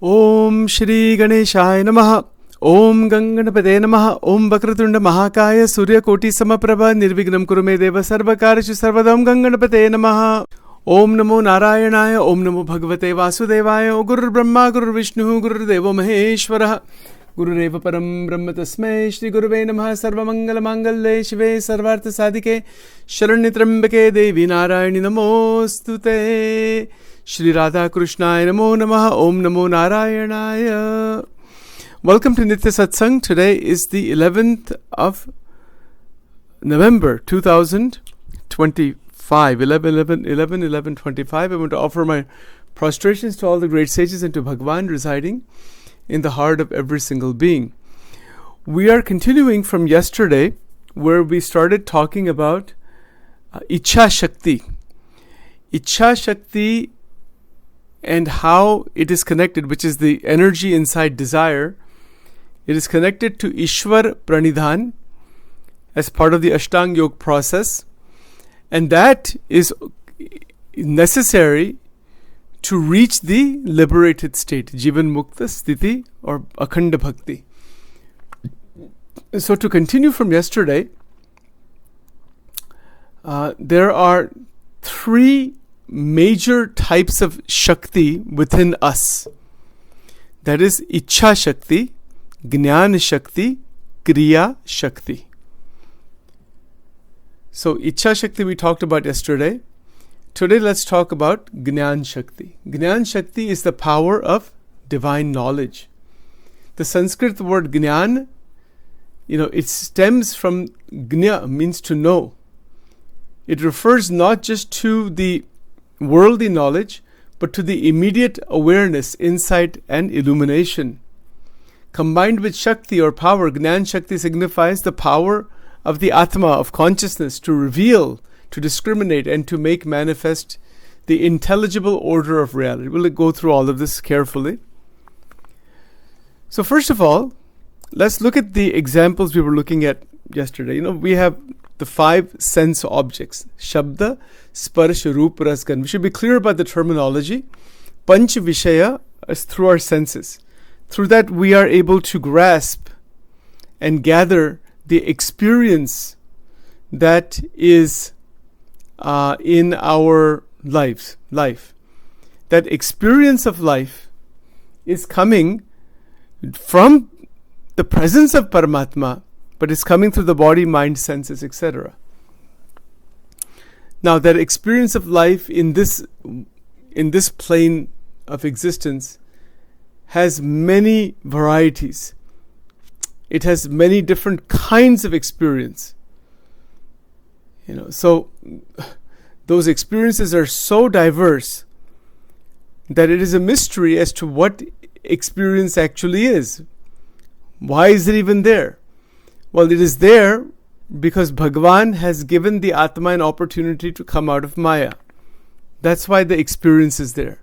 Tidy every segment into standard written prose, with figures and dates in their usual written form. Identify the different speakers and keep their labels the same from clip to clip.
Speaker 1: Om Shri Ganeshaya Namaha. Om Ganganapade Namaha. Om Vakratunda Mahakaya Surya Koti Samaprabha Nirvignam Kurume Deva Sarvakarishu Sarvadam Ganganapade Namaha. Om Namo Narayanaya. Om Namo Bhagavate Vasudevaya. O Guru Brahma Guru Vishnu Guru Devo Maheshwara. Guru Reva Param Brahma Tasmai Shri Guruve Namaha Sarva Mangala Mangalle Shive Sarvartha Sadike Sharanyatrambake Devi Narayani Namostute. Shri Radha Krishnaya Namo Namaha. Om Namo Narayanaya. Welcome to Nitya Satsang. Today is the 11th of November 2025. 11/11/11/25. I want to offer my prostrations to all the great sages and to Bhagavan residing in the heart of every single being. We are continuing from yesterday where we started talking about Iccha Shakti. Iccha Shakti and how it is connected, which is the energy inside desire. It is connected to Ishwar Pranidhan as part of the Ashtang Yoga process. And that is necessary to reach the liberated state, Jivan Mukta Sthiti or Akhanda Bhakti. So to continue from yesterday, there are three major types of Shakti within us. That is Iccha Shakti, Jnana Shakti, Kriya Shakti. So Iccha Shakti we talked about yesterday. Today let's talk about Jnana Shakti. Jnana Shakti is the power of divine knowledge. The Sanskrit word Jnana, it stems from Jna, means to know. It refers not just to the worldly knowledge, but to the immediate awareness, insight, and illumination. Combined with Shakti or power, Jnana Shakti signifies the power of the Atma, of consciousness, to reveal, to discriminate, and to make manifest the intelligible order of reality. We'll go through all of this carefully. So first of all, let's look at the examples we were looking at yesterday. We have the five sense objects: Shabda, Sparsh, Roop, Ras, Gandh. We should be clear about the terminology. Panch Vishaya is through our senses. Through that we are able to grasp and gather the experience that is in our life. That experience of life is coming from the presence of Paramatma, but it's coming through the body, mind, senses, etc. Now that experience of life in this plane of existence has many varieties. It has many different kinds of experience. So those experiences are so diverse that it is a mystery as to what experience actually is. Why is it even there? Well, it is there because Bhagavan has given the Atma an opportunity to come out of Maya. That's why the experience is there.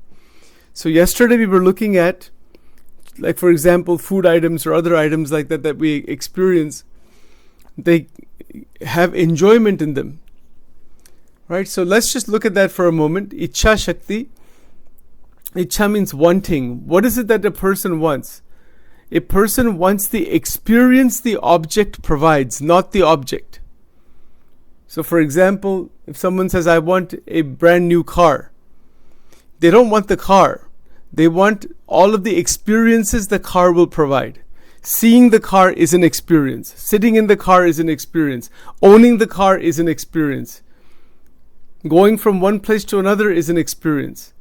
Speaker 1: So yesterday we were looking at, like for example, food items or other items like that we experience. They have enjoyment in them. Right? So let's just look at that for a moment. Iccha Shakti. Iccha means wanting. What is it that a person wants? A person wants the experience the object provides, not the object. So for example, if someone says, I want a brand new car, they don't want the car. They want all of the experiences the car will provide. Seeing the car is an experience. Sitting in the car is an experience. Owning the car is an experience. Going from one place to another is an experience.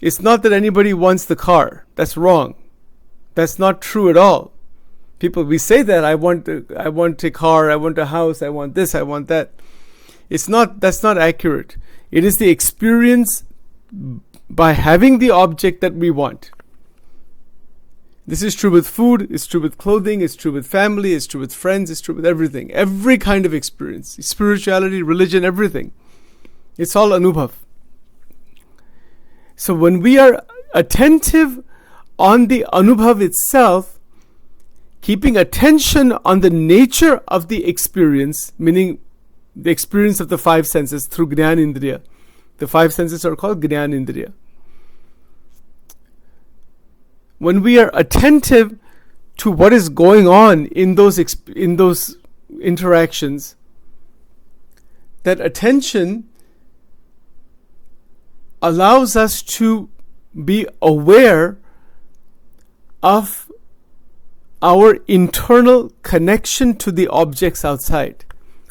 Speaker 1: It's not that anybody wants the car. That's wrong. That's not true at all. We say that I want a car, I want a house, I want this, I want that. That's not accurate. It is the experience by having the object that we want. This is true with food, it's true with clothing, it's true with family, it's true with friends, it's true with everything. Every kind of experience. Spirituality, religion, everything. It's all anubhav. So when we are attentive on the anubhav itself, keeping attention on the nature of the experience, meaning the experience of the five senses through Jnanindriya. The five senses are called Jnanindriya. when we are attentive to what is going on in those interactions, that attention allows us to be aware of our internal connection to the objects outside.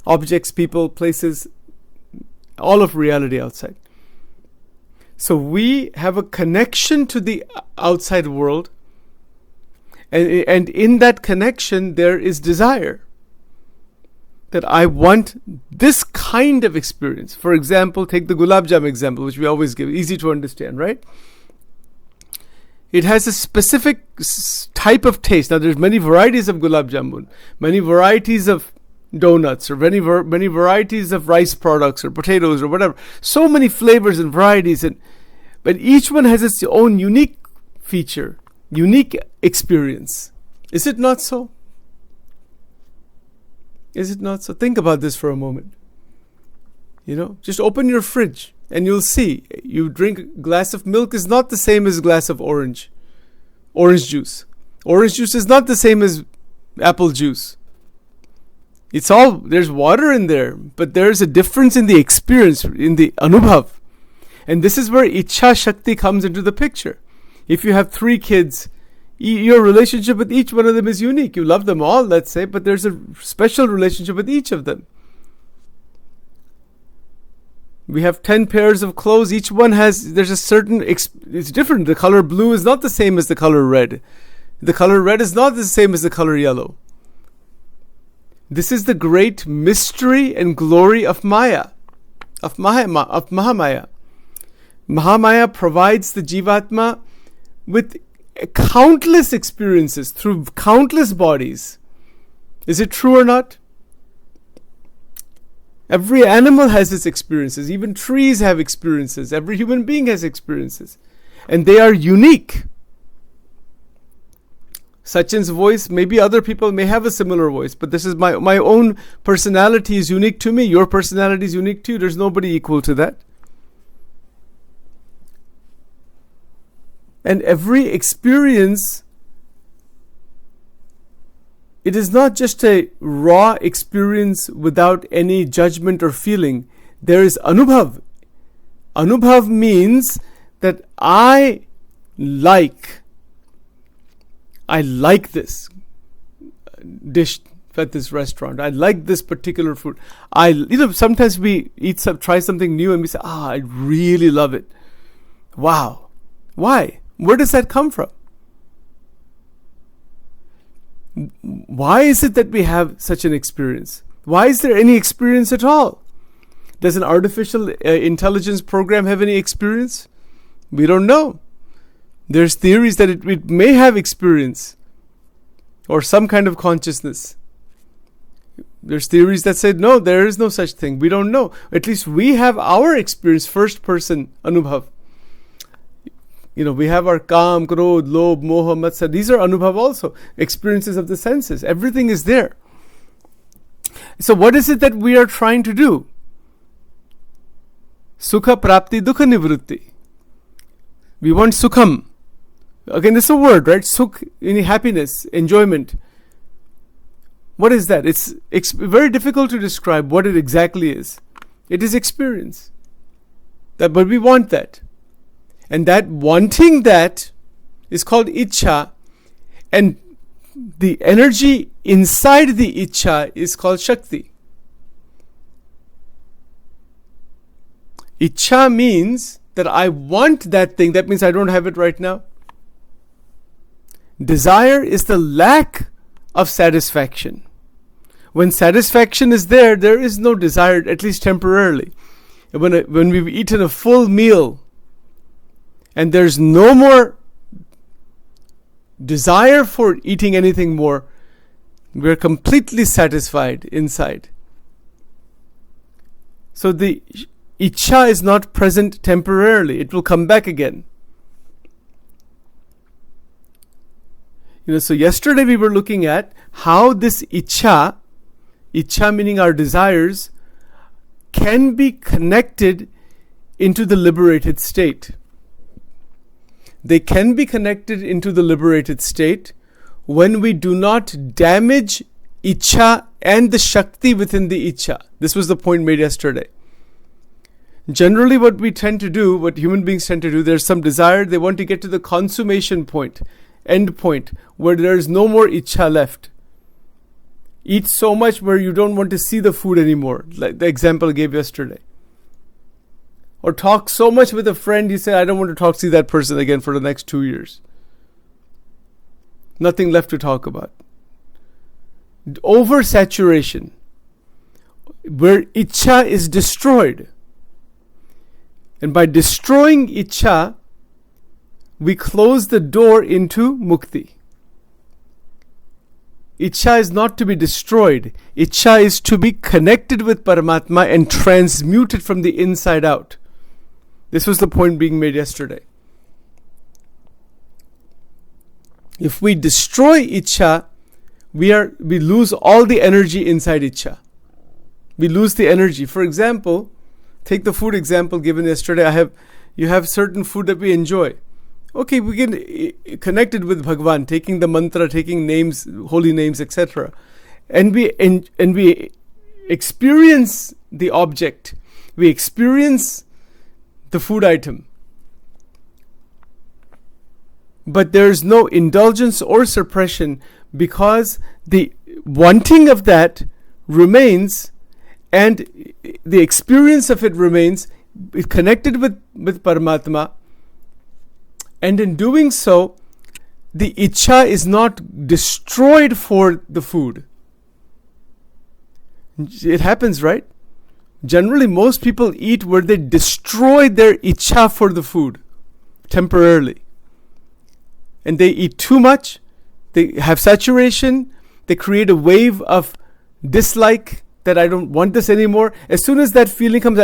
Speaker 1: Objects, people, places, all of reality outside. So we have a connection to the outside world, and in that connection there is desire. That I want this kind of experience. For example, take the gulab jam example, which we always give, easy to understand, right? It has a specific type of taste. Now, there's many varieties of gulab jamun, many varieties of donuts, or many varieties of rice products or potatoes or whatever. So many flavors and varieties, but each one has its own unique feature, unique experience. Is it not so? Is it not so? Think about this for a moment. Just open your fridge and you'll see. You drink a glass of milk is not the same as a glass of orange juice. Orange juice is not the same as apple juice. There's water in there, but there's a difference in the experience, in the anubhav. And this is where Iccha Shakti comes into the picture. If you have 3 kids, your relationship with each one of them is unique. You love them all, let's say, but there's a special relationship with each of them. We have 10 pairs of clothes. Each one there's a certain, it's different. The color blue is not the same as the color red. The color red is not the same as the color yellow. This is the great mystery and glory of Maya, of Mahamaya. Mahamaya provides the Jivatma with countless experiences through countless bodies. Is it true or not? Every animal has its experiences. Even trees have experiences. Every human being has experiences. And they are unique. Sachin's voice, maybe other people may have a similar voice, but this is my own personality is unique to me. Your personality is unique to you. There's nobody equal to that. And every experience, it is not just a raw experience without any judgment or feeling. There is anubhav. Anubhav means that I like this dish at this restaurant. I like this particular food. Sometimes we try something new and we say, I really love it. Wow. Why? Where does that come from? Why is it that we have such an experience? Why is there any experience at all? Does an artificial intelligence program have any experience? We don't know. There's theories that it may have experience or some kind of consciousness. There's theories that say, no, there is no such thing. We don't know. At least we have our experience, first person anubhav. We have our kam, krodh, lobh, moha, matsar. These are anubhav also, experiences of the senses. Everything is there. So what is it that we are trying to do? Sukha prapti dukha nivrutti. We want sukham. Again, this is a word, right? Sukh, happiness, enjoyment. What is that? It's very difficult to describe what it exactly is. It is experience. But we want that. And that wanting that is called Iccha. And the energy inside the Iccha is called Shakti. Iccha means that I want that thing. That means I don't have it right now. Desire is the lack of satisfaction. When satisfaction is there, there is no desire, at least temporarily. When we've eaten a full meal and there's no more desire for eating anything more, we're completely satisfied inside. So the Iccha is not present temporarily. It will come back again. So yesterday we were looking at how this Iccha meaning our desires, can be connected into the liberated state. They can be connected into the liberated state when we do not damage Iccha and the Shakti within the Iccha. This was the point made yesterday. Generally what we tend to do, what human beings tend to do, there's some desire, they want to get to the consummation point, end point, where there is no more Iccha left. Eat so much where you don't want to see the food anymore, like the example I gave yesterday. Or talk so much with a friend, you say, I don't want to see that person again for the next 2 years. Nothing left to talk about. Oversaturation, where Iccha is destroyed. And by destroying Iccha, we close the door into Mukti. Iccha is not to be destroyed. Iccha is to be connected with Paramatma and transmuted from the inside out. This was the point being made yesterday. If we destroy Iccha, we lose all the energy inside Iccha. We lose the energy. For example, take the food example given yesterday. You have certain food that we enjoy. Okay, we get connected with Bhagwan, taking the mantra, taking names, holy names, etc. And we experience the object. We experience the food item. But there is no indulgence or suppression, because the wanting of that remains and the experience of it remains connected with Paramatma. And in doing so, the Iccha is not destroyed for the food. It happens, right? Generally, most people eat where they destroy their Iccha for the food temporarily. And they eat too much, they have saturation, they create a wave of dislike, that I don't want this anymore. As soon as that feeling comes,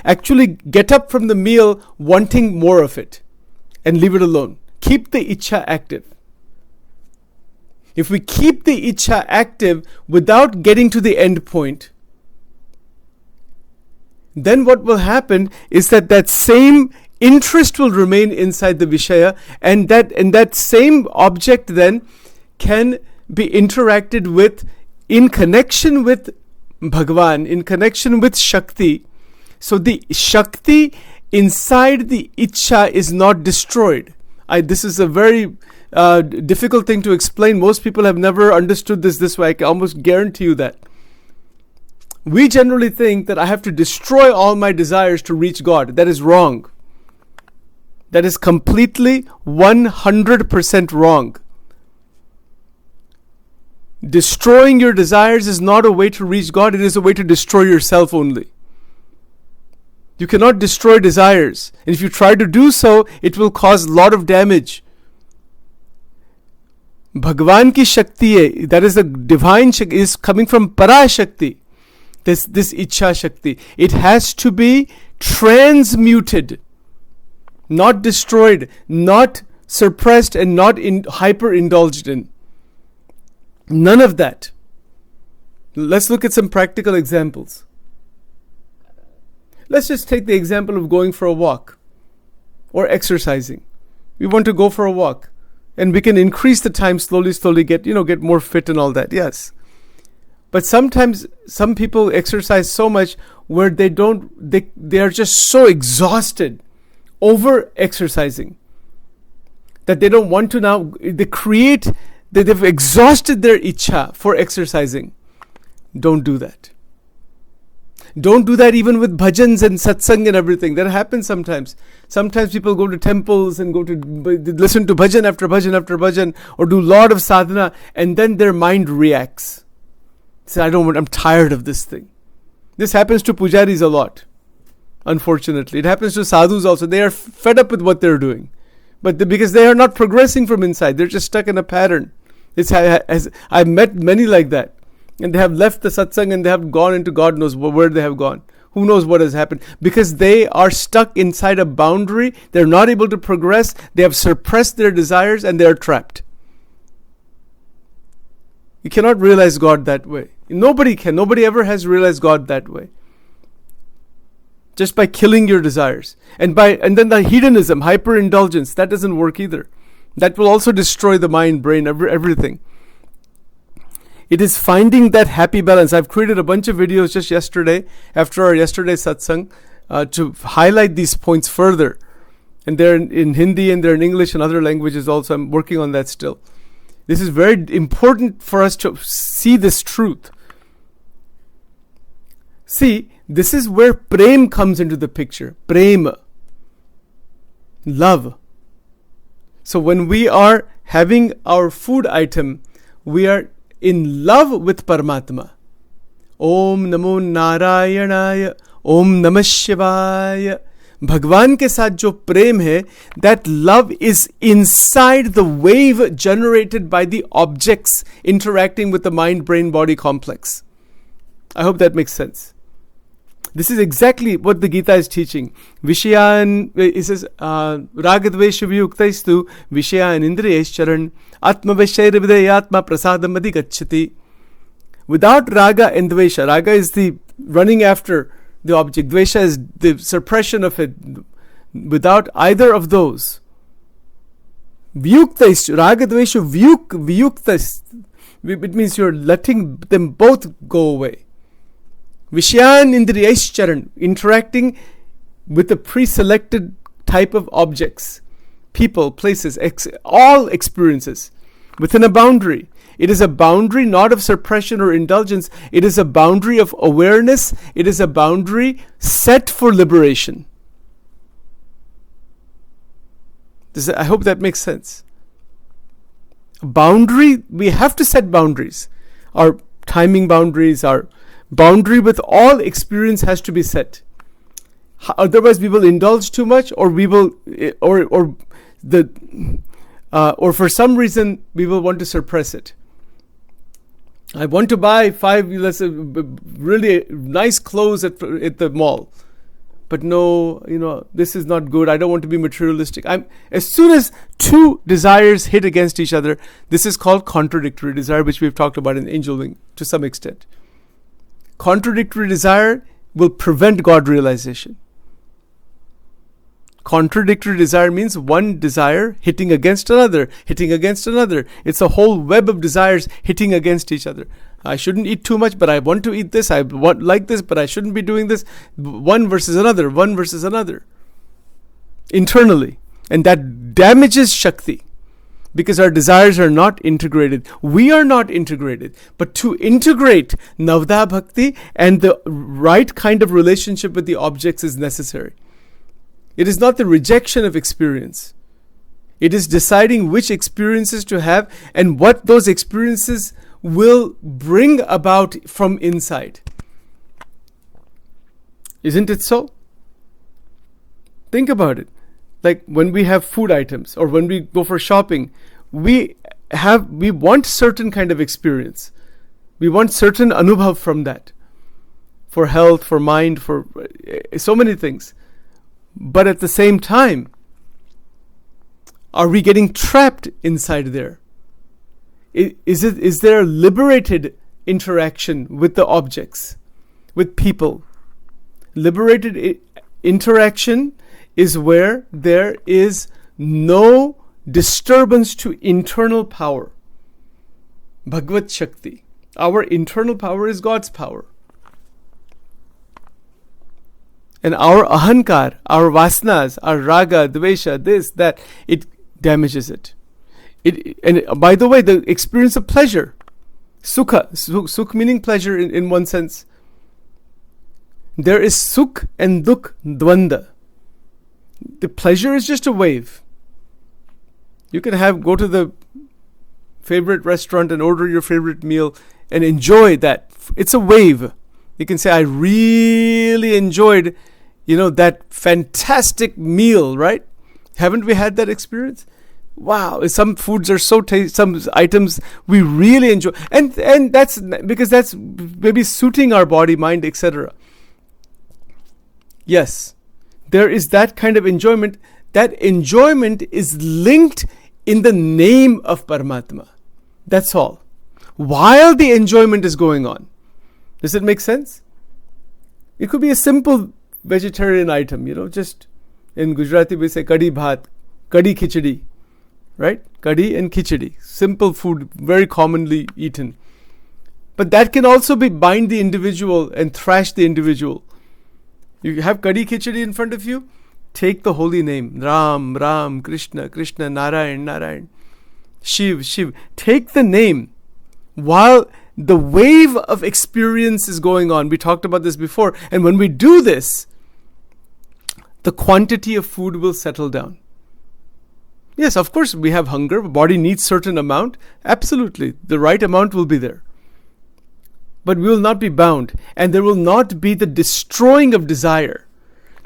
Speaker 1: actually get up from the meal wanting more of it and leave it alone. Keep the Iccha active. If we keep the Iccha active without getting to the end point, then what will happen is that same interest will remain inside the Vishaya, and that same object then can be interacted with in connection with Bhagwan, in connection with Shakti. So the Shakti inside the Iccha is not destroyed. This is a very difficult thing to explain. Most people have never understood this way. I can almost guarantee you that. We generally think that I have to destroy all my desires to reach God. That is wrong. That is completely 100% wrong. Destroying your desires is not a way to reach God. It is a way to destroy yourself only. You cannot destroy desires. And if you try to do so, it will cause a lot of damage. Bhagwan ki Shakti hai, that is the divine Shakti, is coming from Para Shakti. This Iccha Shakti. It has to be transmuted, not destroyed, not suppressed, and not hyper-indulged in. None of that. Let's look at some practical examples. Let's just take the example of going for a walk or exercising. We want to go for a walk, and we can increase the time slowly, get more fit and all that. Yes. But sometimes some people exercise so much where they are just so exhausted over exercising that they don't want to now. They've exhausted their Iccha for exercising. Don't do that. Don't do that even with bhajans and satsang and everything. That happens sometimes. Sometimes people go to temples and listen to bhajan after bhajan after bhajan, or do a lot of sadhana, and then their mind reacts. Say, I'm tired of this thing. This happens to pujaris a lot. Unfortunately, it happens to sadhus also. They are fed up with what they're doing, because they are not progressing from inside. They're just stuck in a pattern. I've met many like that, and they have left the satsang and they have gone into God knows where they have gone. Who knows what has happened? Because they are stuck inside a boundary. They're not able to progress. They have suppressed their desires and they are trapped. You cannot realize God that way. Nobody can. Nobody ever has realized God that way. just by killing your desires. And then the hedonism, hyperindulgence, that doesn't work either. That will also destroy the mind, brain, everything. It is finding that happy balance. I've created a bunch of videos just yesterday, after our yesterday satsang, to highlight these points further. And they're in Hindi and they're in English and other languages also. I'm working on that still. This is very important for us to see this truth. See, this is where prem comes into the picture. Prema. Love. So when we are having our food item, we are in love with Paramatma. Om Namo Narayanaya. Om Namah Shivaya. Bhagwan ke saath jo prem hai, that love is inside the wave generated by the objects interacting with the mind-brain-body complex. I hope that makes sense. This is exactly what the Gita is teaching. Vishayan, it says, Ragadvesha vyuktaistu Vishayan indriyesh charan Atma Veshayra Vidayatma Prasadam Adhigacchati. Without raga and dvesha, raga is the running after the object, dvesha is the suppression of it. Without either of those, vyuktaistu, raga dvesha vyuktas, it means you're letting them both go away. Vishyan indriyesh charan, interacting with the pre-selected type of objects, people, places, all experiences within a boundary. It is a boundary not of suppression or indulgence. It is a boundary of awareness. It is a boundary set for liberation. I hope that makes sense. Boundary, we have to set boundaries. Our timing boundaries, our boundary with all experience has to be set. Otherwise, we will indulge too much, or we will, or for some reason we will want to suppress it. I want to buy 5 really nice clothes at the mall, but no, this is not good. I don't want to be materialistic. As soon as two desires hit against each other, this is called contradictory desire, which we've talked about in Angel Wing to some extent. Contradictory desire will prevent God realization. Contradictory desire means one desire hitting against another, hitting against another. It's a whole web of desires hitting against each other. I shouldn't eat too much, but I want to eat this. I want like this, but I shouldn't be doing this. One versus another, one versus another. Internally. And that damages Shakti. Because our desires are not integrated. We are not integrated. But to integrate Navda Bhakti and the right kind of relationship with the objects is necessary. It is not the rejection of experience. It is deciding which experiences to have and what those experiences will bring about from inside. Isn't it so? Think about it. Like when we have food items or when we go for shopping, we want certain kind of experience. We want certain anubhav from that. For health, for mind, for so many things. But at the same time, are we getting trapped inside there? Is there a liberated interaction with the objects, with people? Liberated interaction is where there is no disturbance to internal power. Bhagavad Shakti. Our internal power is God's power. And our ahankar, our vasanas, our raga, dvesha, this, that, it damages it. And by the way, the experience of pleasure, sukha, sukh meaning pleasure in one sense. There is sukh and dukh, dvanda. The pleasure is just a wave. You can go to the favorite restaurant and order your favorite meal and enjoy that. It's a wave. You can say, I really enjoyed, that fantastic meal, right? Haven't we had that experience? Wow, some foods are so tasty, some items we really enjoy. And that's because that's maybe suiting our body, mind, etc. Yes, there is that kind of enjoyment. That enjoyment is linked in the name of Paramatma. That's all. While the enjoyment is going on. Does it make sense? It could be a simple vegetarian item, just in Gujarati we say kadi bhat, kadi khichdi, right? Kadi and khichdi, simple food, very commonly eaten. But that can also bind the individual and thrash the individual. You have kadi khichdi in front of you, take the holy name, Ram, Ram, Krishna, Krishna, Narayan, Narayan, Shiv, Shiv. Take the name while the wave of experience is going on. We talked about this before. And when we do this, the quantity of food will settle down. Yes, of course, we have hunger. The body needs certain amount. Absolutely. The right amount will be there. But we will not be bound. And there will not be the destroying of desire.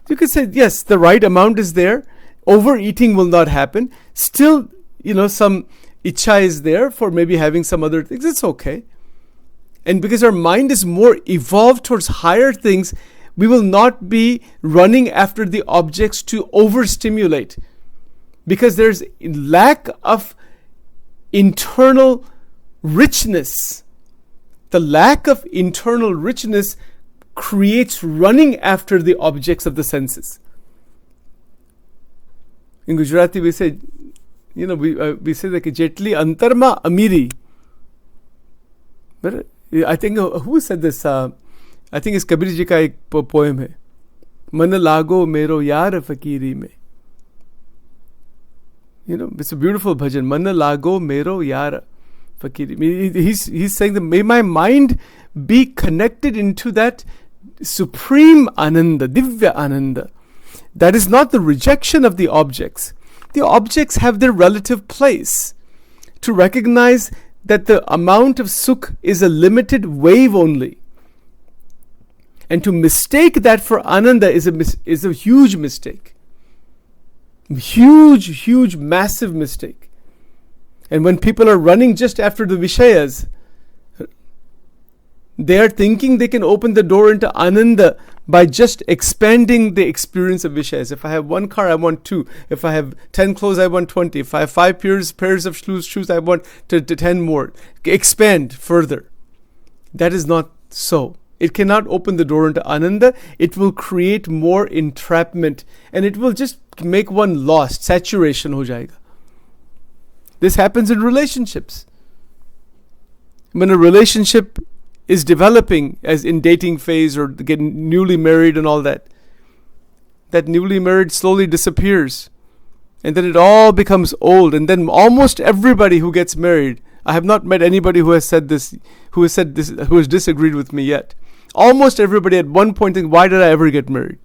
Speaker 1: You could say, yes, the right amount is there. Overeating will not happen. Still, some Iccha is there for maybe having some other things. It's okay. And because our mind is more evolved towards higher things, we will not be running after the objects to overstimulate. Because there's lack of internal richness. The lack of internal richness creates running after the objects of the senses. In Gujarati we say, we say that jetli antarma amiri. But I think who said this? I think it's Kabir ji ka ek poem hai. Man lago mero yaar fakiri mein. It's a beautiful bhajan. Man lago mero yaar fakiri. He's saying that may my mind be connected into that supreme ananda, divya ananda. That is not the rejection of the objects. The objects have their relative place. To recognize that the amount of sukh is a limited wave only. And to mistake that for ananda is a huge mistake. Huge, massive mistake. And when people are running just after the Vishayas, they are thinking they can open the door into ananda by just expanding the experience of Vishayas. If I have one car, I want 2. If I have 10 clothes, I want 20. If I have 5 pairs of shoes, I want to 10 more. Expand further. That is not so. It cannot open the door into ananda. It will create more entrapment. And it will just make one lost. Saturation ho jayega. This happens in relationships. When a relationship is developing, as in dating phase or getting newly married and all that newly married slowly disappears. And then it all becomes old. And then almost everybody who gets married, I have not met anybody who has said this, who has disagreed with me yet. Almost everybody at one point think, why did I ever get married?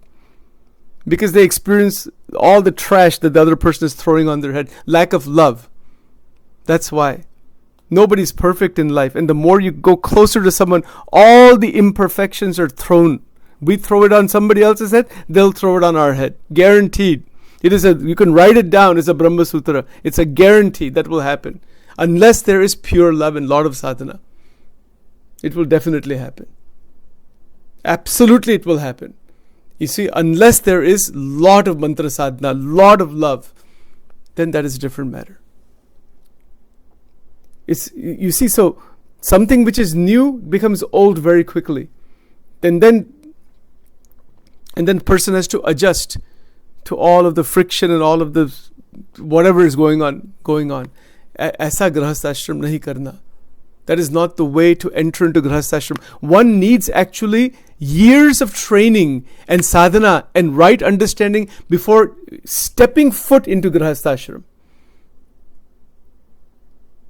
Speaker 1: Because they experience all the trash that the other person is throwing on their head. Lack of love. That's why. Nobody's perfect in life. And the more you go closer to someone, all the imperfections are thrown. We throw it on somebody else's head, they'll throw it on our head. Guaranteed. You can write it down as a Brahma Sutra. It's a guarantee that will happen. Unless there is pure love and lot of sadhana. It will definitely happen. Absolutely it will happen. You see, unless there is lot of mantra sadhana, lot of love, then that is a different matter. You see, so something which is new becomes old very quickly. And then person has to adjust to all of the friction and all of the whatever is going on. Aisa grahastha ashram nahi karna. That is not the way to enter into grahastha ashram. One needs actually years of training and sadhana and right understanding before stepping foot into grahastha ashram.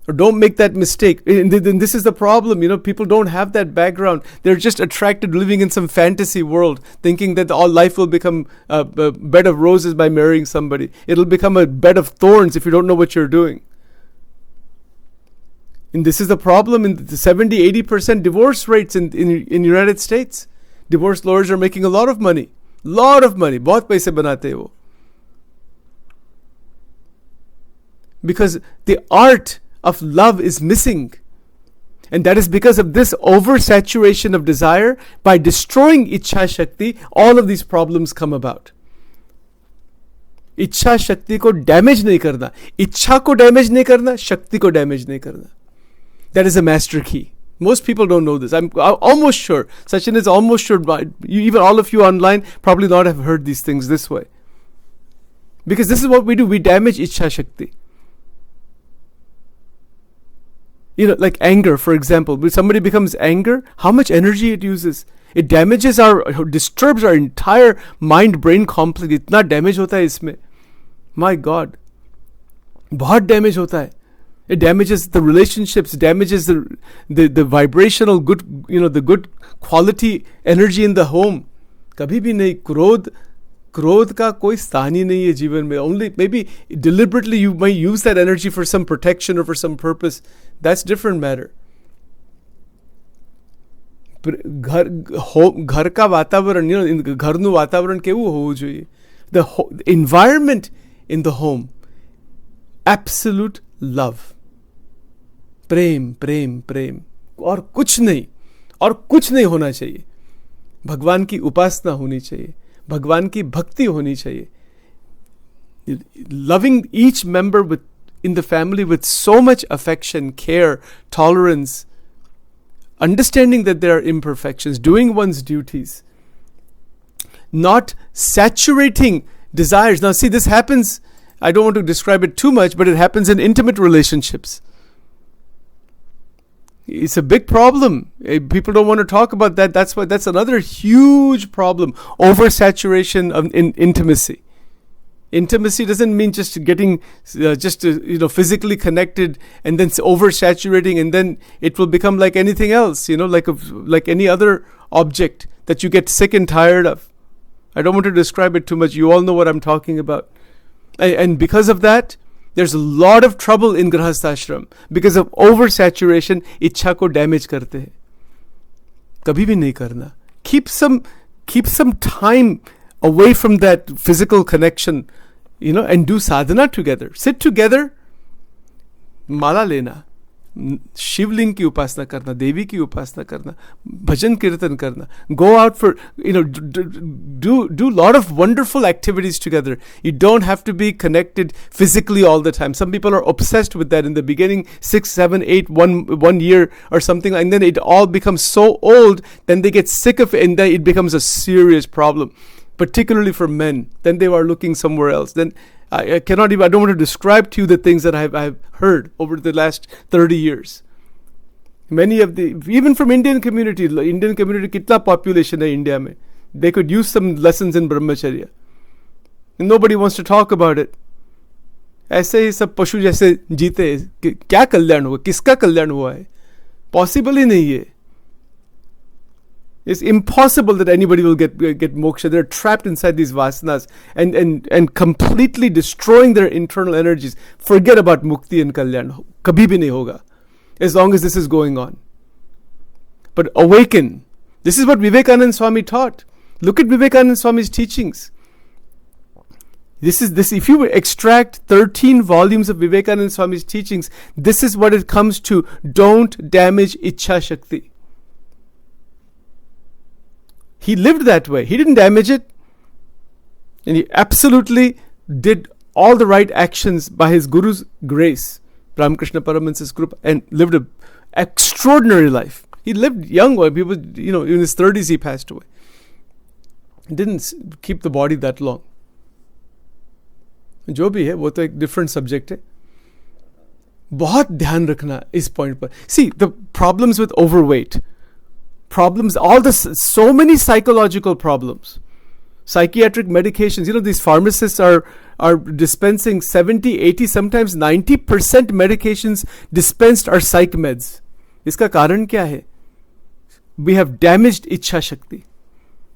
Speaker 1: Or don't make that mistake. And this is the problem. People don't have that background. They're just attracted, living in some fantasy world, thinking that all life will become a bed of roses by marrying somebody. It'll become a bed of thorns if you don't know what you're doing. And this is the problem in the 70-80% divorce rates in United States. Divorce lawyers are making a lot of money. Bahut paise banate hai wo. Because the art of love is missing. And that is because of this oversaturation of desire. By destroying Iccha Shakti, all of these problems come about. Iccha Shakti ko damage nahi karna. Iccha ko damage nahi karna, Shakti ko damage nahi karna. That is a master key. Most people don't know this. I'm almost sure. Sachin is almost sure. Even all of you online probably not have heard these things this way. Because this is what we do. We damage Iccha Shakti. Like anger, for example. When somebody becomes anger, how much energy it uses. It disturbs our entire mind-brain complex. इतना damage होता है इसमें. My God. बहुत damage होता है. It damages the relationships, damages the vibrational good, the good quality energy in the home. कभी भी नहीं. क्रोध का कोई स्थान ही नहीं है जीवन में. Only maybe deliberately you might use that energy for some protection or for some purpose. That's different matter. घर का वातावरण, घरનું વાતાવરણ કેવું હોવું જોઈએ? The environment in the home, absolute love, प्रेम प्रेम प्रेम, और कुछ नहीं होना चाहिए. भगवान की उपासना होनी चाहिए, भगवान की भक्ति होनी चाहिए. Loving each member in the family with so much affection, care, tolerance, understanding that there are imperfections, doing one's duties, not saturating desires. Now see, this happens, I don't want to describe it too much, but it happens in intimate relationships. It's a big problem. People don't want to talk about that. That's another huge problem. Oversaturation in intimacy. Intimacy doesn't mean just getting physically connected and then oversaturating, and then it will become like anything else, like any other object that you get sick and tired of. I don't want to describe it too much. You all know what I'm talking about. And because of that, there's a lot of trouble in Grahasthashram. Because of oversaturation, इच्छा को damage करते हैं. कभी भी नहीं करना. Keep some time away from that physical connection, and do sadhana together. Sit together, माला लेना, शिवलिंग की उपासना करना, देवी की उपासना करना, भजन कीर्तन करना, go out for, do lot of wonderful activities together. You don't have to be connected physically all the time. Some people are obsessed with that in the beginning, 6, 7, 8, one year or something, and then it all becomes so old, then they get sick of it, and then it becomes a serious problem, particularly for men. Then they are looking somewhere else. Then I don't want to describe to you the things that I've heard over the last 30 years. Many of even from Indian community kitna population hai India mein. They could use some lessons in brahmacharya. And nobody wants to talk about it. ऐसे ही सब पशु जैसे जीते, क्या कल्याण हुआ, किसका कल्याण हुआ है? Possible ही नहीं है. It's impossible that anybody will get moksha. They're trapped inside these vasanas and completely destroying their internal energies. Forget about mukti and kalyan. Kabhi bhi nahi hoga. As long as this is going on. But awaken. This is what Vivekananda Swami taught. Look at Vivekananda Swami's teachings. If you extract 13 volumes of Vivekananda Swami's teachings, this is what it comes to. Don't damage Iccha Shakti. He lived that way. He didn't damage it. And he absolutely did all the right actions by his Guru's grace, Ramakrishna Paramahansa's group, and lived an extraordinary life. He lived young. He was, in his 30s he passed away. He didn't keep the body that long. जो भी है वो तो एक different subject है. बहुत ध्यान रखना इस point पर. See, the problems with overweight, problems, so many psychological problems, psychiatric medications. These pharmacists are dispensing 70, 80, sometimes 90% medications dispensed are psych meds. इसका कारण क्या है? We have damaged Iccha Shakti.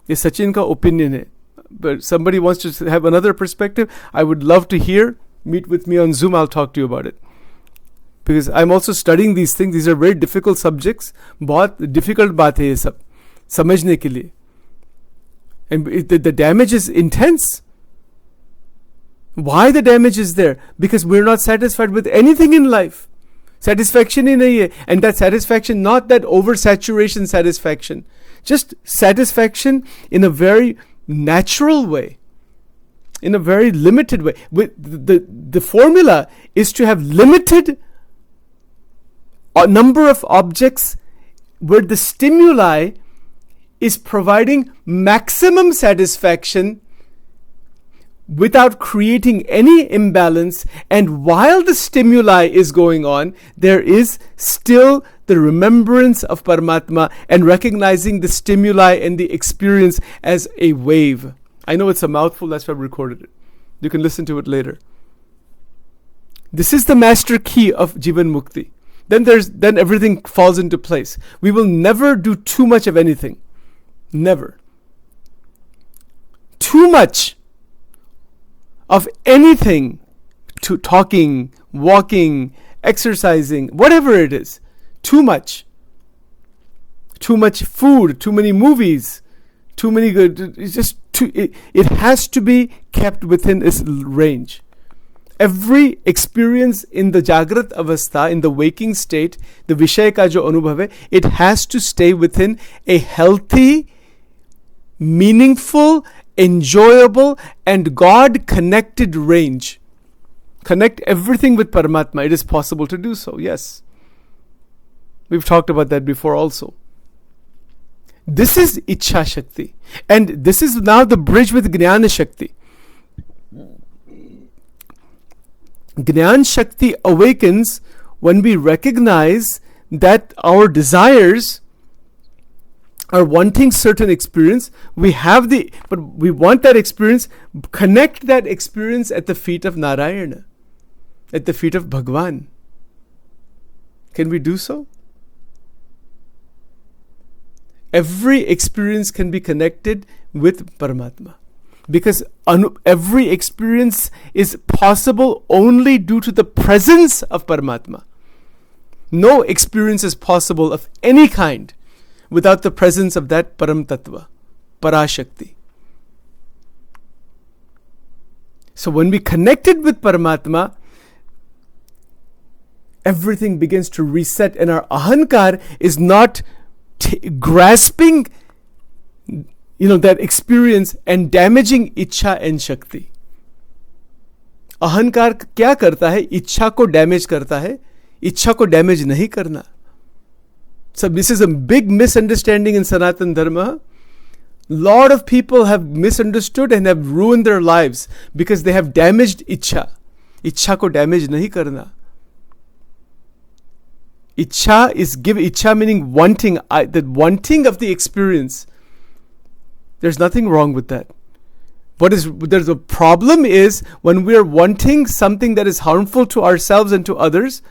Speaker 1: ये सचिन का opinion है. But somebody wants to have another perspective, I would love to hear. Meet with me on Zoom, I'll talk to you about it. Because I'm also studying these things. These are very difficult subjects. बहुत difficult बात है ये सब समझने के लिए. And the damage is intense. Why the damage is there? Because we're not satisfied with anything in life. Satisfaction ही नहीं है. And that satisfaction, not that oversaturation satisfaction. Just satisfaction in a very natural way. In a very limited way. The formula is to have limited a number of objects where the stimuli is providing maximum satisfaction without creating any imbalance, and while the stimuli is going on, there is still the remembrance of Paramatma and recognizing the stimuli and the experience as a wave. I know it's a mouthful, that's why I recorded it. You can listen to it later. This is the master key of Jivan Mukti. Then everything falls into place. We will never do too much of anything. Never. Too much of anything, to talking, walking, exercising, whatever it is, too much food, too many movies, too many good, it's just it has to be kept within its range. Every experience in the Jagrat Avastha, in the waking state, the Vishaya ka jo anubhav hai, it has to stay within a healthy, meaningful, enjoyable and God connected range. Connect everything with Paramatma. It is possible to do so, yes. We've talked about that before also. This is Iccha Shakti. And this is now the bridge with Jnana Shakti. Jnana Shakti awakens when we recognize that our desires are wanting certain experience. But we want that experience. Connect that experience at the feet of Narayana, at the feet of Bhagwan. Can we do so? Every experience can be connected with Paramatma. Because every experience is possible only due to the presence of Paramatma. No experience is possible of any kind without the presence of that Param Tattva, Parashakti. So when we connected with Paramatma, everything begins to reset, and our ahankar is not grasping that experience and damaging Iccha and Shakti. अहंकार क्या करता है? इच्छा को damage करता है. इच्छा को डैमेज नहीं करना. So this is a big misunderstanding in Sanatan Dharma. Lot of people have misunderstood and have ruined their lives because they have damaged Iccha. Iccha को डैमेज नहीं करना. Iccha meaning wanting, the wanting of the experience. There's nothing wrong with that. There's a problem is when we are wanting something that is harmful to ourselves and to others.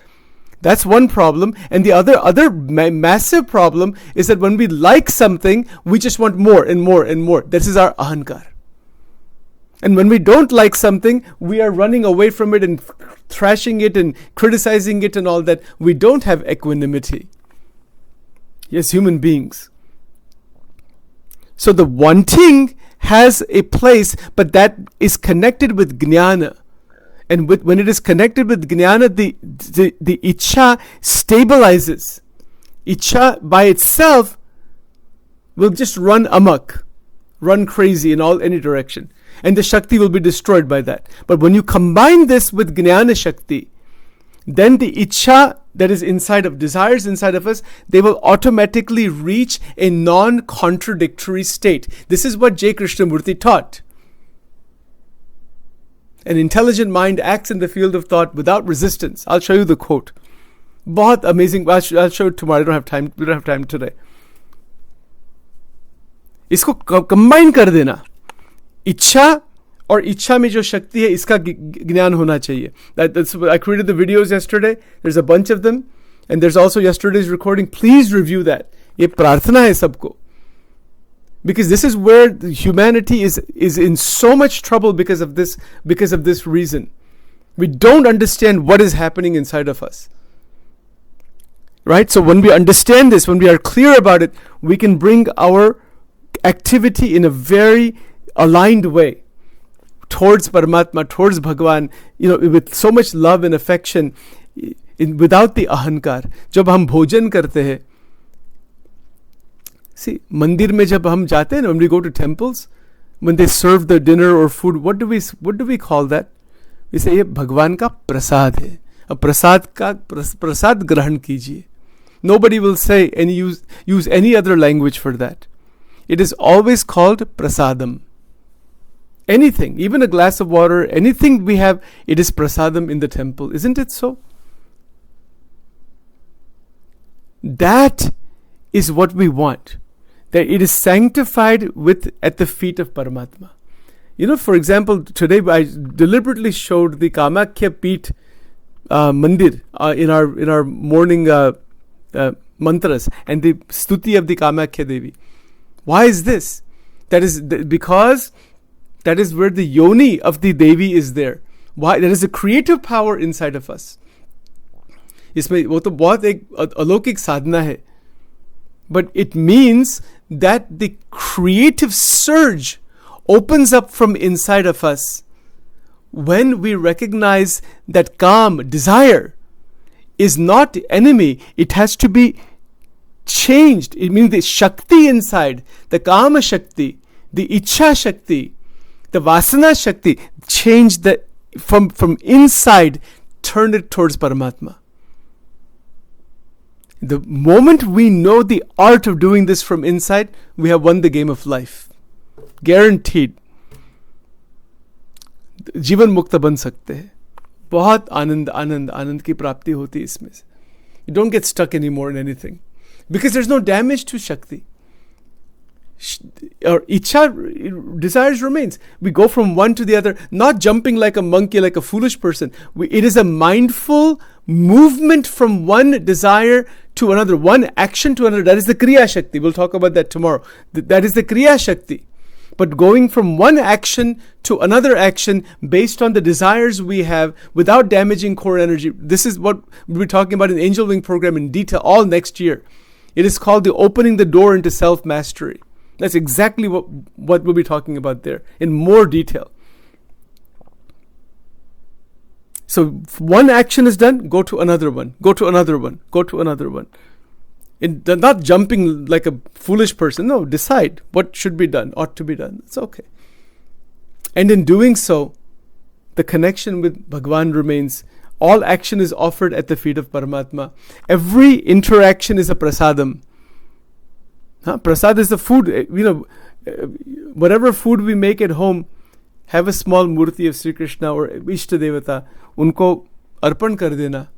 Speaker 1: That's one problem. And the other massive problem is that when we like something, we just want more and more and more. This is our ahankar. And when we don't like something, we are running away from it and thrashing it and criticizing it and all that. We don't have equanimity. Yes, human beings. So the wanting has a place, but that is connected with jnana. And when it is connected with jnana, the Iccha stabilizes. Iccha by itself will just run amok, run crazy in any direction. And the Shakti will be destroyed by that. But when you combine this with Jnana Shakti, then the Iccha that is inside of desires inside of us, they will automatically reach a non-contradictory state. This is what J. Krishnamurti taught. An intelligent mind acts in the field of thought without resistance. I'll show you the quote. Bahut amazing. I'll show it tomorrow. I don't have time. We don't have time today. इसको combine कर देना. इच्छा और इच्छा में जो शक्ति है इसका ज्ञान होना चाहिए. I created the videos yesterday. There's a bunch of them. And there's also yesterday's recording. Please review that. ये प्रार्थना है सबको. Because this is where humanity is in so much trouble because of this reason. We don't understand what is happening inside of us. Right? So when we understand this, when we are clear about it, we can bring our activity in a very aligned way towards Paramatma, towards Bhagwan, with so much love and affection, without the ahankar. जब हम भोजन करते हैं, see, मंदिर में जब हम जाते हैं, when we go to temples, when they serve the dinner or food, what do we call that? We say ये भगवान का प्रसाद है. अब प्रसाद ग्रहण कीजिए. Nobody will say and use any other language for that. It is always called prasadam. Anything, even a glass of water, anything we have, it is prasadam in the temple. Isn't it so? That is what we want. That it is sanctified at the feet of Paramatma. For example, today I deliberately showed the Kamakhya Peeth mandir in our morning mantras and the stuti of the Kamakhya Devi. Why is this? That is because that is where the yoni of the Devi is there. Why? There is a creative power inside of us. इसमें वो तो बहुत एक अलौकिक साधना है. But it means that the creative surge opens up from inside of us when we recognize that Kam, desire, is not the enemy. It has to be changed. It means the Shakti inside, the Kama Shakti, the Iccha Shakti, the Vasana Shakti, change that from inside, turn it towards Paramatma. The moment we know the art of doing this from inside, we have won the game of life. Guaranteed. जीवन मुक्त बन सकते हैं. बहुत आनंद की प्राप्ति होती है इसमें. You don't get stuck anymore in anything. Because there's no damage to Shakti. Or Iccha, desires remains. We go from one to the other, not jumping like a monkey, like a foolish person. It is a mindful movement from one desire to another, one action to another. That is the Kriya Shakti. We'll talk about that tomorrow. That is the Kriya Shakti. But going from one action to another action based on the desires we have without damaging core energy. This is what we'll be talking about in the Angel Wing program in detail all next year. It is called the opening the door into self-mastery. That's exactly what we'll be talking about there in more detail. So one action is done, go to another one, go to another one, go to another one. Not jumping like a foolish person. No, decide what should be done, ought to be done. It's okay. And in doing so, the connection with Bhagwan remains. All action is offered at the feet of Paramatma. Every interaction is a prasadam. Prasad is the food. Whatever food we make at home, have a small murti of Sri Krishna or Ishta Devata, unko arpan kar dena.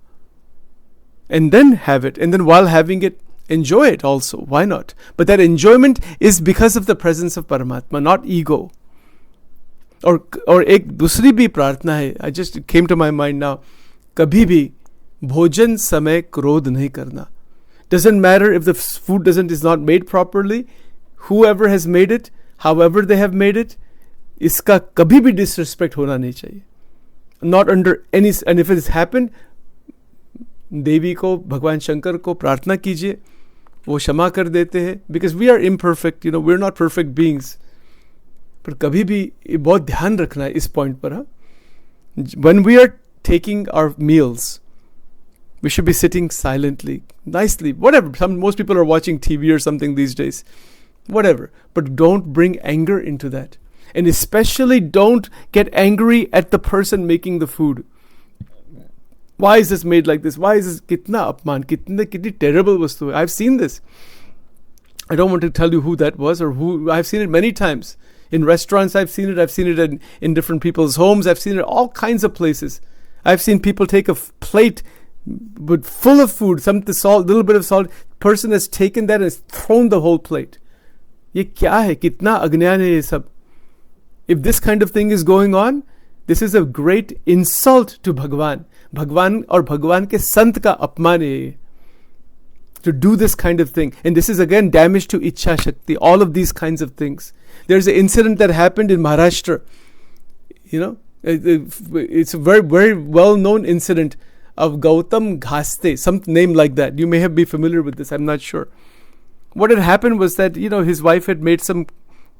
Speaker 1: And then have it. And then while having it, enjoy it also. Why not? But that enjoyment is because of the presence of Paramatma, not ego. Or ek dusri bhi prarthna hai. I just came to my mind now. Kabhi bhi bhojan samay krodh nahi karna. Doesn't matter if the food is not made properly. Whoever has made it, however they have made it, iska kabhi bhi disrespect hona nahi chahiye. Not under any, and if it has happened, देवी को, भगवान शंकर को प्रार्थना कीजिए, वो क्षमा कर देते हैं. Because we are imperfect, we're not perfect beings. पर कभी भी बहुत ध्यान रखना है इस पॉइंट पर. When we are taking our meals, we should be sitting silently, nicely, whatever. Most people are watching TV or something these days. Whatever. But don't bring anger into that. And especially don't get angry at the person making the food. Why is this made like this? Why is this? Kitna apman, kitni terrible vastu. I've seen this. I don't want to tell you who that was or who. I've seen it many times. In restaurants, I've seen it in different people's homes. I've seen it all kinds of places. I've seen people take a plate but full of food, some salt, little bit of salt. Person has taken that and has thrown the whole plate. Ye kya hai? Kitna agnan hai ye sab? If this kind of thing is going on, this is a great insult to Bhagwan. Bhagwan or Bhagwan ke sant ka apman hai to do this kind of thing. And this is again damage to Iccha Shakti, all of these kinds of things. There's an incident that happened in Maharashtra. It's a very, very well-known incident of Gautam Ghaste, some name like that. You may be familiar with this, I'm not sure. What had happened was that, his wife had made some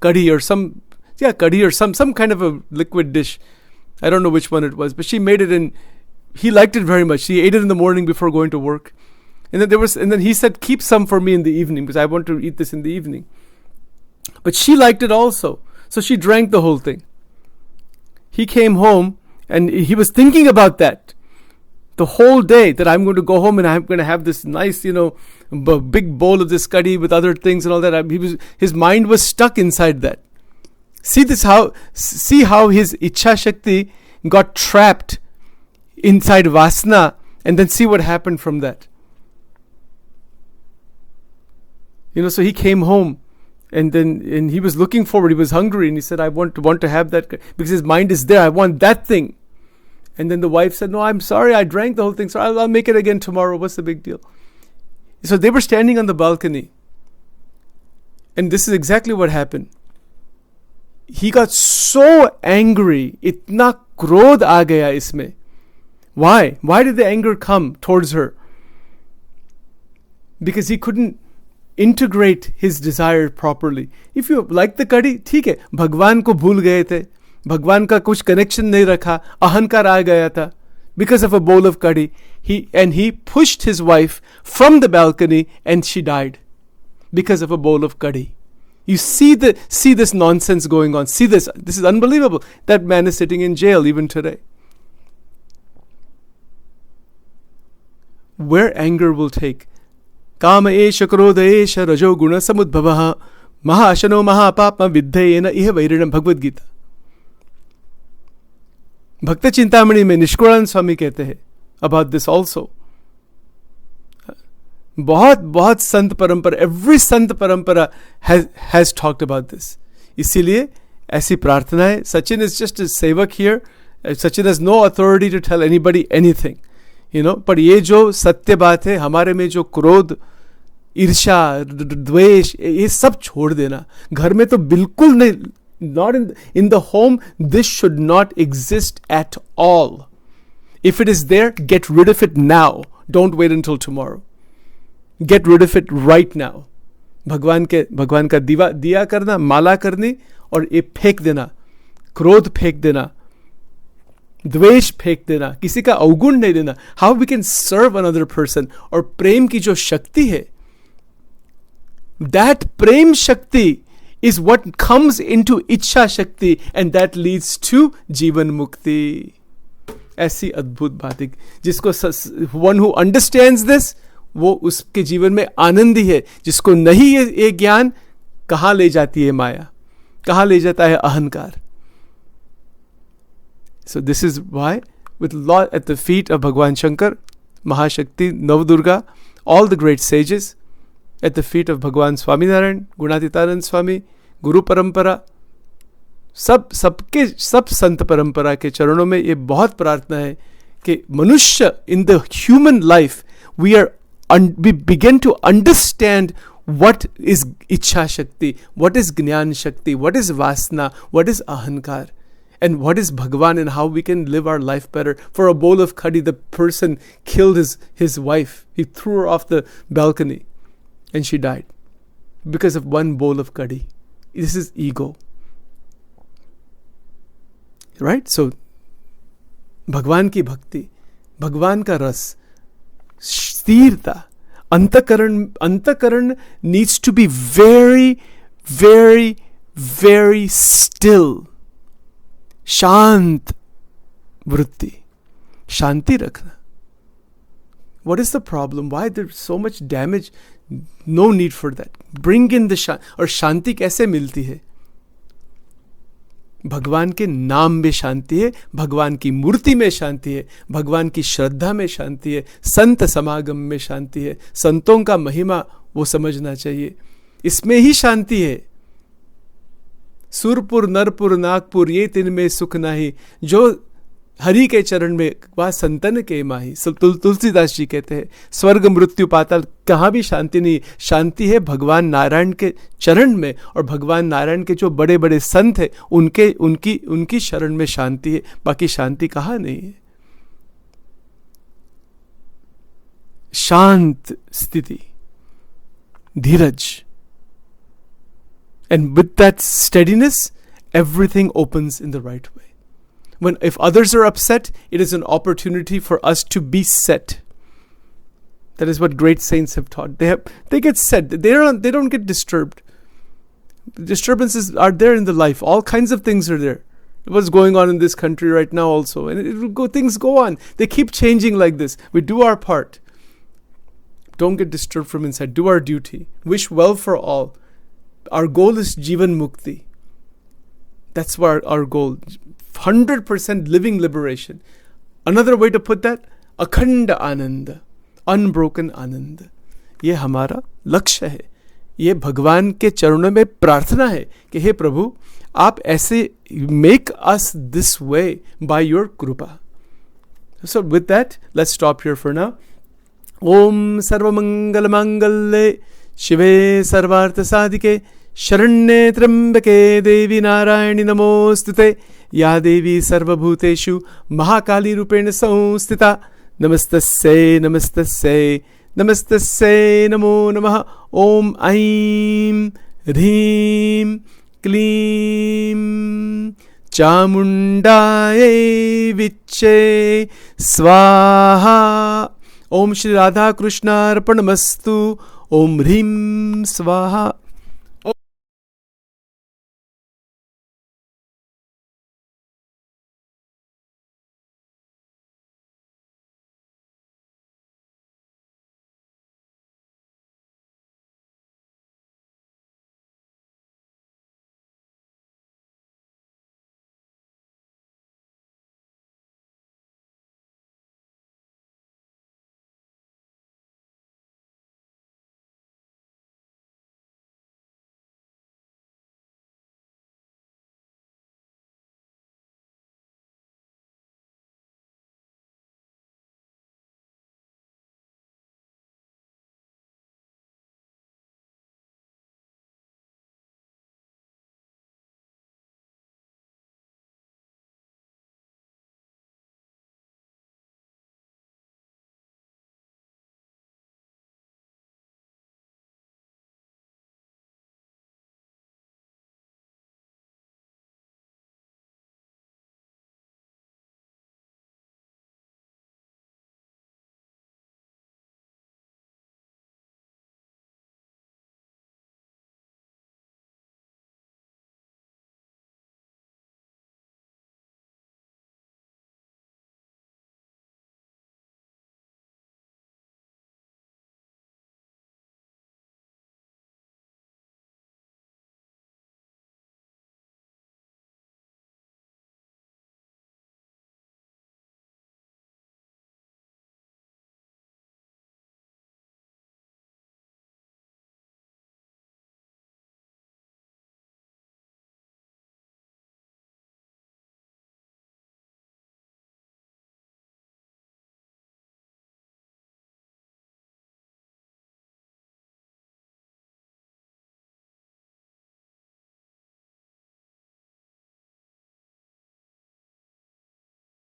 Speaker 1: kadhi or some kind of a liquid dish. I don't know which one it was, but she made it and he liked it very much. She ate it in the morning before going to work. And then he said, keep some for me in the evening because I want to eat this in the evening. But she liked it also. So she drank the whole thing. He came home and he was thinking about that. the whole day that I'm going to go home and I'm going to have this nice, big bowl of this curry with other things and all that. His mind was stuck inside that. See how his Iccha Shakti got trapped inside Vasana, and then see what happened from that. So he came home, and he was looking forward. He was hungry, and he said, "I want to have that," because his mind is there. I want that thing. And then the wife said, "No, I'm sorry. I drank the whole thing, so I'll make it again tomorrow. What's the big deal?" So they were standing on the balcony, and this is exactly what happened. He got so angry. Itna krodh aa gaya isme. Why? Why did the anger come towards her? Because he couldn't integrate his desire properly. If you like the curry, ठीक है, भगवान को भूल गए थे, भगवान का कुछ कनेक्शन नहीं रखा, अहंकार आ गया था, because of a bowl of curry. He pushed his wife from the balcony, and she died because of a bowl of curry. You see this nonsense going on. See this. This is unbelievable. That man is sitting in jail even today. Where anger will take. Kama esha krodha esha rajo guna samudbhavaha mahashano mahapapma viddhayena iha vairinam. Bhagavad Gita. Bhakta Chintamani में निष्कुलानंद स्वामी कहते हैं about this also. बहुत संत परंपरा, every संत परंपरा has talked about this. इसीलिए ऐसी प्रार्थनाएं. Sachin is just a सेवक here. Sachin has no authority to tell anybody anything. पर ये जो सत्य बात है, हमारे में जो क्रोध, ईर्ष्या, द्वेष, ये सब छोड़ देना. घर में तो बिल्कुल नहीं. Not in the home, this should not exist at all. If it is there, get rid of it now. Don't wait until tomorrow. Get rid of it right now. भगवान का दिया करना, माला करनी, और ये फेंक देना. क्रोध फेंक देना, द्वेष फेंक देना, किसी का अवगुण नहीं देना. How we can serve another person. और प्रेम की जो शक्ति है, that प्रेम शक्ति is what comes into Iccha Shakti, and that leads to जीवन मुक्ति. ऐसी अद्भुत बात है जिसको one who understands this, वो उसके जीवन में आनंद ही है. जिसको नहीं ये ज्ञान, कहाँ ले जाती है माया, कहाँ ले जाता है अहंकार. So this is why, with Lord at the feet of Bhagwan Shankar, Mahashakti, Navadurga, all the great sages, at the feet of Bhagwan Swaminarayan, Gunatitanand Swami, Guru Parampara, सब संत परंपरा के चरणों में ये बहुत प्रार्थना है कि मनुष्य, in the human life, we begin to understand what is Iccha Shakti, what is Jnana Shakti, what is Vasana, what is Ahankar, and what is Bhagwan, and how we can live our life better. For a bowl of curry, the person killed his wife. He threw her off the balcony, and she died because of one bowl of curry. This is ego. Right? So, भगवान की भक्ति, भगवान का रस, स्थिरता, अंतकरण needs to be very, very, very still. शांत वृत्ति, शांति रखना. What is the problem? Why there's so much damage? No need for that. Bring in the शांति. और शांति कैसे मिलती है? भगवान के नाम में शांति है, भगवान की मूर्ति में शांति है, भगवान की श्रद्धा में शांति है, संत समागम में शांति है. संतों का महिमा वो समझना चाहिए. इसमें ही शांति है. सुरपुर, नरपुर, नागपुर, ये तीन में सुख नाही, जो हरि के चरण में वह संतन के माही. तुलसीदास जी कहते हैं, स्वर्ग मृत्यु पाताल कहाँ भी शांति नहीं. शांति है भगवान नारायण के चरण में, और भगवान नारायण के जो बड़े बड़े संत हैं उनकी शरण में शांति है. बाकी शांति कहाँ नहीं है. शांत स्थिति, धीरज, and with that steadiness, everything opens in the right way. If others are upset, it is an opportunity for us to be set. That is what great saints have taught. They get set. They don't get disturbed. Disturbances are there in the life. All kinds of things are there. what's going on in this country right now also. And it will go, things go on. They keep changing like this. We do our part. Don't get disturbed from inside. Do our duty. Wish well for all. Our goal is Jivan Mukti. That's what our goal. 100% living liberation. Another way to put that, Akhanda Ananda. Unbroken Ananda. ये हमारा लक्ष्य है. ये भगवान के चरणों में प्रार्थना है कि हे प्रभु, आप ऐसे make us this way by your कृपा. So with that, let's stop here for now. Om Sarvamangala Mangalle Shive Sarvartha Sadike Sharanye Trambake Devi Narayani Namostute Ya Devi Sarvabhuteshu Mahakali Rupena Samstita Namastasya Namastasya Namastasya Namo Namaha Om Aim Dhim Klim Chamundaye Viche Swaha. Om Shri Radha Krishna Arpanamastu. Om Hrim Swaha.